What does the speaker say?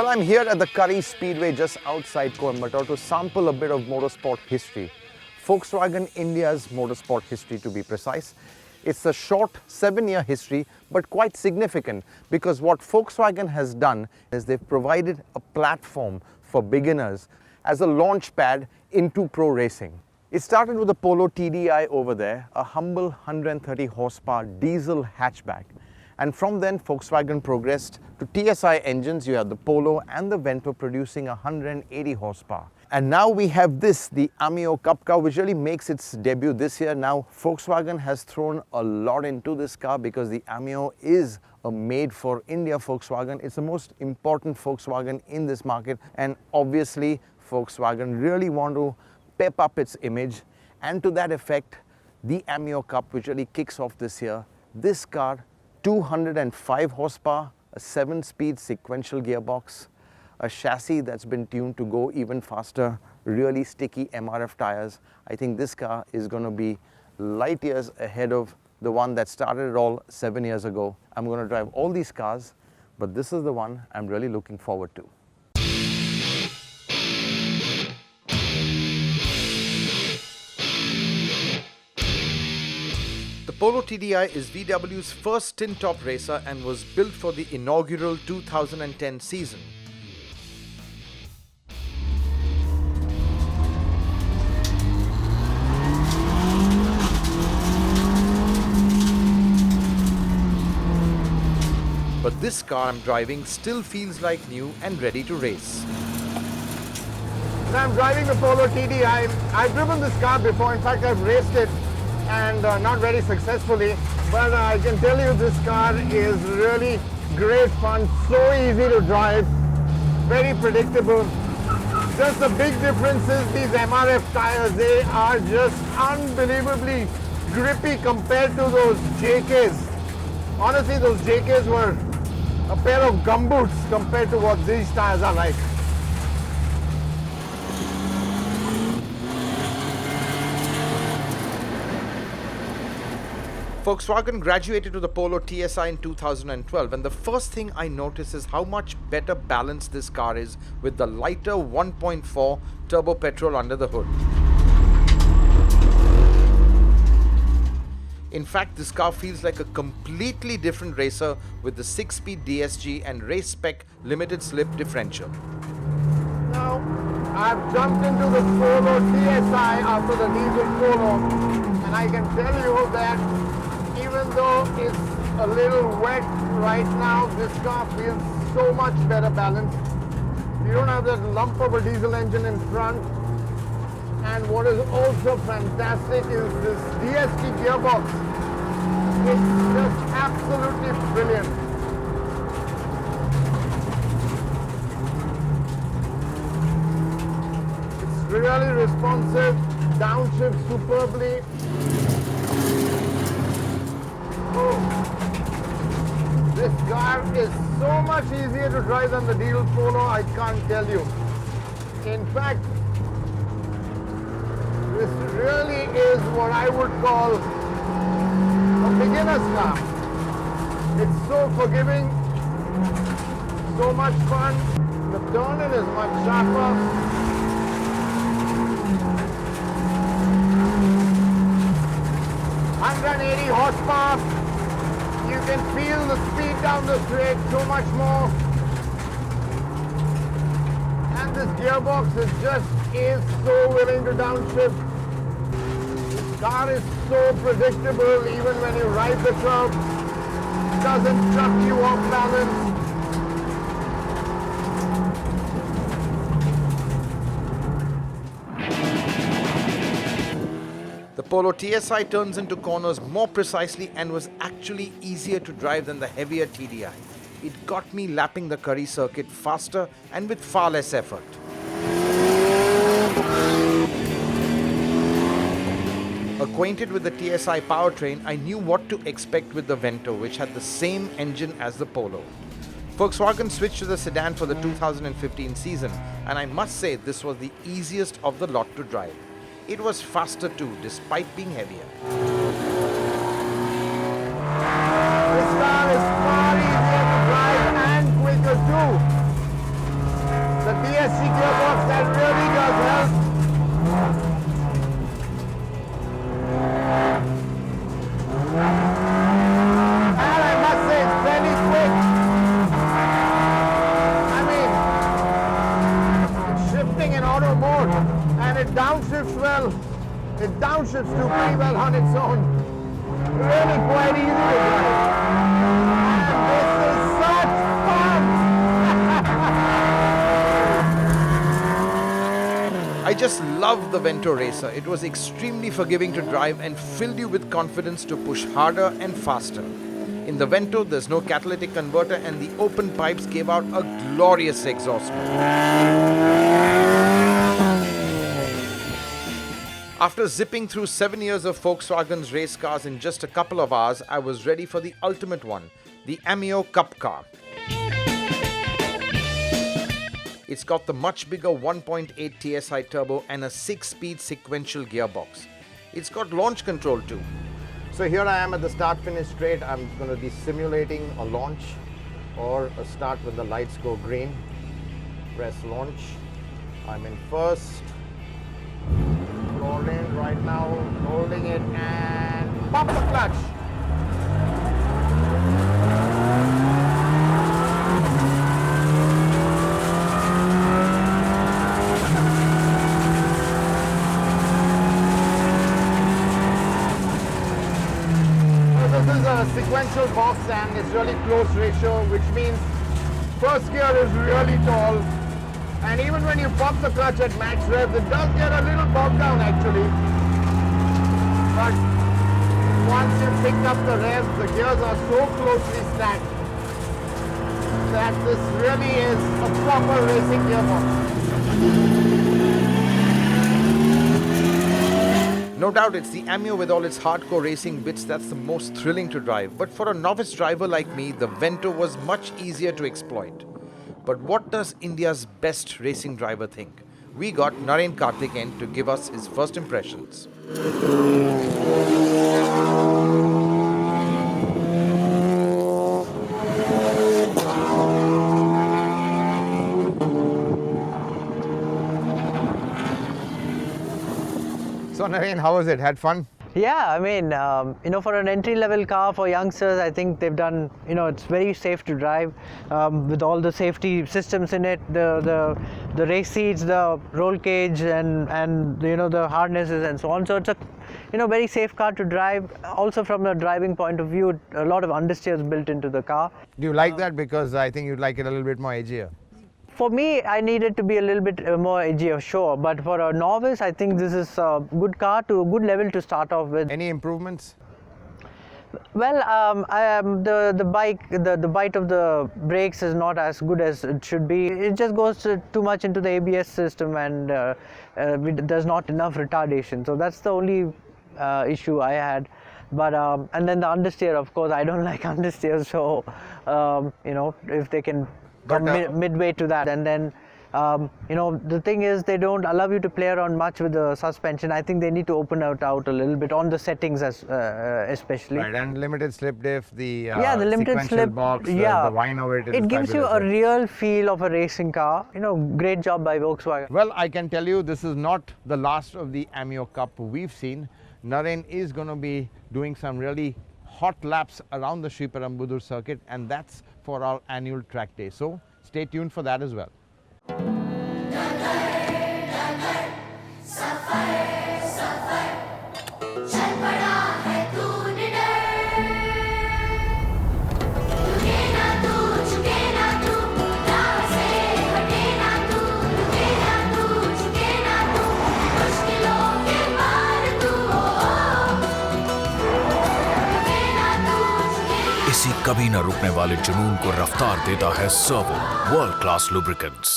Well, I'm here at the Kari Speedway just outside Coimbatore to sample a bit of motorsport history. Volkswagen India's motorsport history, to be precise. It's a short 7-year history, but quite significant because what Volkswagen has done is they've provided a platform for beginners as a launch pad into pro racing. It started with the Polo TDI over there, a humble 130 horsepower diesel hatchback. And from then, Volkswagen progressed to TSI engines. You have the Polo and the Vento producing 180 horsepower. And now we have this, the Ameo Cup car, which really makes its debut this year. Now, Volkswagen has thrown a lot into this car because the Ameo is a made-for-India Volkswagen. It's the most important Volkswagen in this market. And obviously, Volkswagen really want to pep up its image. And to that effect, the Ameo Cup, which really kicks off this year, this car, 205 horsepower, a 7-speed sequential gearbox, a chassis that's been tuned to go even faster, really sticky MRF tires. I think this car is going to be light years ahead of the one that started it all 7 years ago. I'm going to drive all these cars, but this is the one I'm really looking forward to. The Polo TDI is VW's first tin-top racer and was built for the inaugural 2010 season. But this car I'm driving still feels like new and ready to race. I'm driving the Polo TDI. I've driven this car before. In fact, I've raced it and not very successfully. But I can tell you this car is really great fun, so easy to drive, very predictable. Just the big difference is these MRF tires. They are just unbelievably grippy compared to those JKs. Honestly, those JKs were a pair of gumboots compared to what these tires are like. Volkswagen graduated to the Polo TSI in 2012, and the first thing I notice is how much better balanced this car is with the lighter 1.4 turbo petrol under the hood. In fact, this car feels like a completely different racer with the 6-speed DSG and race spec limited slip differential. Now, I've jumped into the Polo TSI after the diesel Polo, and I can tell you that even though it's a little wet right now, this car feels so much better balanced. You don't have that lump of a diesel engine in front. And what is also fantastic is this DSG gearbox. It's just absolutely brilliant. It's really responsive, downshifts superbly. Oh, this car is so much easier to drive than the diesel Polo, I can't tell you. In fact, this really is what I would call a beginner's car. It's so forgiving, so much fun. The turning is much sharper. 180 horsepower. You can feel the speed down the straight so much more. And this gearbox is so willing to downshift. This car is so predictable even when you ride the curb. It doesn't chuck you off balance. The Polo TSI turns into corners more precisely and was actually easier to drive than the heavier TDI. It got me lapping the Kari circuit faster and with far less effort. Acquainted with the TSI powertrain, I knew what to expect with the Vento, which had the same engine as the Polo. Volkswagen switched to the sedan for the 2015 season, and I must say this was the easiest of the lot to drive. It was faster too, despite being heavier. This car is far easier to drive and quicker too. it downshifts well. It downshifts too pretty well on its own. Really quite easy to drive. And this is such fun! I just loved the Vento Racer. It was extremely forgiving to drive and filled you with confidence to push harder and faster. In the Vento, there's no catalytic converter and the open pipes gave out a glorious exhaust note. After zipping through 7 years of Volkswagen's race cars in just a couple of hours, I was ready for the ultimate one, the Ameo Cup car. It's got the much bigger 1.8 TSI turbo and a 6-speed sequential gearbox. It's got launch control too. So here I am at the start-finish straight. I'm going to be simulating a launch or a start when the lights go green. Press launch. I'm in first. Floor in right now, holding it and pop the clutch. This is a sequential box and it's really close ratio, which means first gear is really tall, and even when you pop the clutch at max rev, it does get a little bogged down actually. But once you've picked up the rev, the gears are so closely stacked that this really is a proper racing gearbox. No doubt it's the Ameo with all its hardcore racing bits that's the most thrilling to drive. But for a novice driver like me, the Vento was much easier to exploit. But what does India's best racing driver think? We got Naren Karthikeyan to give us his first impressions. So Naren, how was it? Had fun? Yeah, I mean, for an entry-level car for youngsters, I think they've done, it's very safe to drive with all the safety systems in it, the race seats, the roll cage, and the harnesses and so on. So it's a, very safe car to drive. Also, from a driving point of view, a lot of understeers built into the car. Do you like that? Because I think you'd like it a little bit more edgier. For me, I need it to be a little bit more edgier, sure. But for a novice, I think this is a good car to a good level to start off with. Any improvements? Well, the bite of the brakes is not as good as it should be. It just goes too much into the ABS system, and there's not enough retardation. So that's the only issue I had. But and then the understeer, of course, I don't like understeer. So if they can come midway to that, and then the thing is, they don't allow you to play around much with the suspension. I think they need to open it out a little bit on the settings, especially. Right, and limited slip diff, the the limited slip box, the wine over it. It gives you a real feel of a racing car. Great job by Volkswagen. Well, I can tell you this is not the last of the Ameo Cup we've seen. Naren is going to be doing some really hot laps around the Sri Perumbudur circuit, and that's for our annual track day. So stay tuned for that as well. इसी कभी न रुकने वाले जुनून को रफ्तार देता है सर्वो वर्ल्ड क्लास लुब्रिकेंट्स।